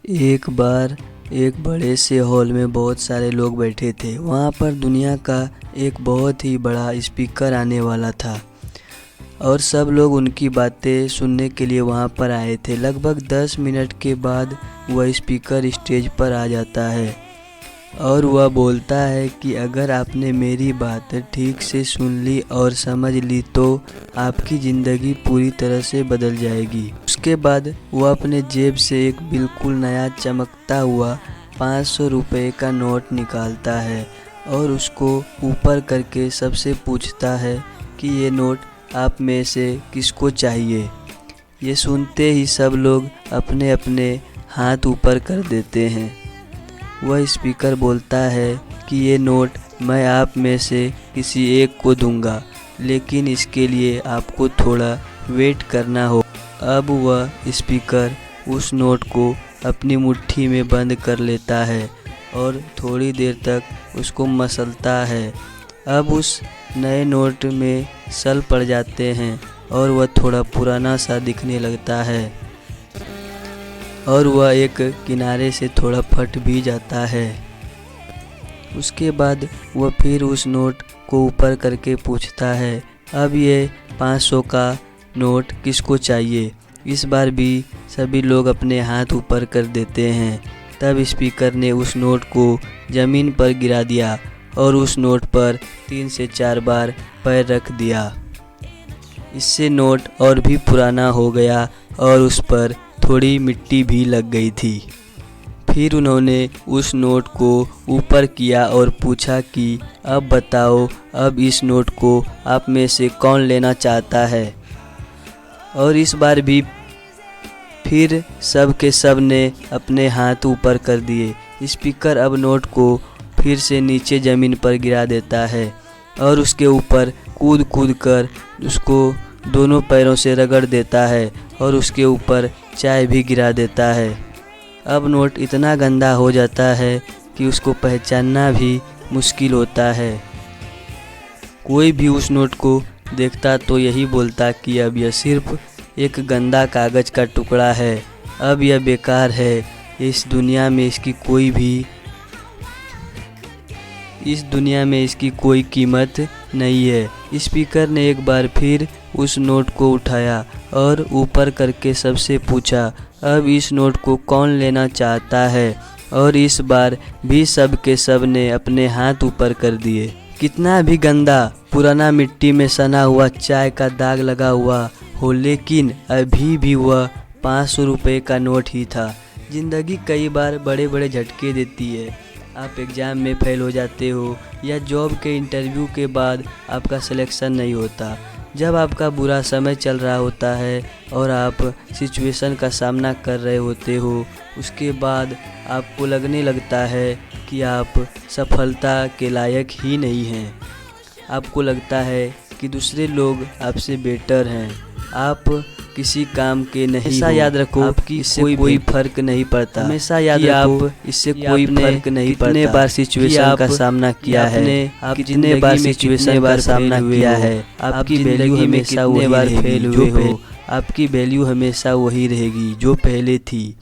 एक बार एक बड़े से हॉल में बहुत सारे लोग बैठे थे। वहाँ पर दुनिया का एक बहुत ही बड़ा स्पीकर आने वाला था और सब लोग उनकी बातें सुनने के लिए वहाँ पर आए थे। लगभग 10 मिनट के बाद वह स्पीकर स्टेज पर आ जाता है और वह बोलता है कि अगर आपने मेरी बात ठीक से सुन ली और समझ ली तो आपकी ज़िंदगी पूरी तरह से बदल जाएगी। उसके बाद वह अपने जेब से एक बिल्कुल नया चमकता हुआ 500 रुपये का नोट निकालता है और उसको ऊपर करके सबसे पूछता है कि ये नोट आप में से किसको चाहिए। ये सुनते ही सब लोग अपने अपने हाथ ऊपर कर देते हैं। वह स्पीकर बोलता है कि ये नोट मैं आप में से किसी एक को दूंगा, लेकिन इसके लिए आपको थोड़ा वेट करना हो। अब वह स्पीकर उस नोट को अपनी मुट्ठी में बंद कर लेता है और थोड़ी देर तक उसको मसलता है। अब उस नए नोट में सल पड़ जाते हैं और वह थोड़ा पुराना सा दिखने लगता है और वह एक किनारे से थोड़ा फट भी जाता है। उसके बाद वह फिर उस नोट को ऊपर करके पूछता है, अब ये 500 का नोट किसको चाहिए। इस बार भी सभी लोग अपने हाथ ऊपर कर देते हैं। तब स्पीकर ने उस नोट को ज़मीन पर गिरा दिया और उस नोट पर 3 से 4 बार पैर रख दिया। इससे नोट और भी पुराना हो गया और उस पर थोड़ी मिट्टी भी लग गई थी। फिर उन्होंने उस नोट को ऊपर किया और पूछा कि अब बताओ, अब इस नोट को आप में से कौन लेना चाहता है। और इस बार भी फिर सब के सब ने अपने हाथ ऊपर कर दिए। स्पीकर अब नोट को फिर से नीचे ज़मीन पर गिरा देता है और उसके ऊपर कूद कूद कर उसको दोनों पैरों से रगड़ देता है और उसके ऊपर चाय भी गिरा देता है। अब नोट इतना गंदा हो जाता है कि उसको पहचानना भी मुश्किल होता है। कोई भी उस नोट को देखता तो यही बोलता कि अब यह सिर्फ एक गंदा कागज़ का टुकड़ा है, अब यह बेकार है, इस दुनिया में इसकी कोई कीमत नहीं है। स्पीकर ने एक बार फिर उस नोट को उठाया और ऊपर करके सबसे पूछा, अब इस नोट को कौन लेना चाहता है। और इस बार भी सब के सब ने अपने हाथ ऊपर कर दिए। कितना भी गंदा पुराना मिट्टी में सना हुआ चाय का दाग लगा हुआ हो, लेकिन अभी भी वह 500 रुपये का नोट ही था। ज़िंदगी कई बार बड़े बड़े झटके देती है। आप एग्ज़ाम में फ़ेल हो जाते हो या जॉब के इंटरव्यू के बाद आपका सिलेक्शन नहीं होता। जब आपका बुरा समय चल रहा होता है और आप सिचुएशन का सामना कर रहे होते हो, उसके बाद आपको लगने लगता है कि आप सफलता के लायक ही नहीं हैं। आपको लगता है कि दूसरे लोग आपसे बेटर हैं, आप किसी काम के नहीं। हमेशा याद रखो, आपकी इससे कोई फर्क नहीं पड़ता। हमेशा याद रखो, इससे कोई फर्क नहीं पड़ता। कितने बार सिचुएशन का सामना किया है, आप कितने बार सिचुएशन का सामना किया है, आपकी वैल्यू हमेशा कितने बार फेल हुए हो, आपकी वैल्यू हमेशा वही रहेगी जो पहले थी।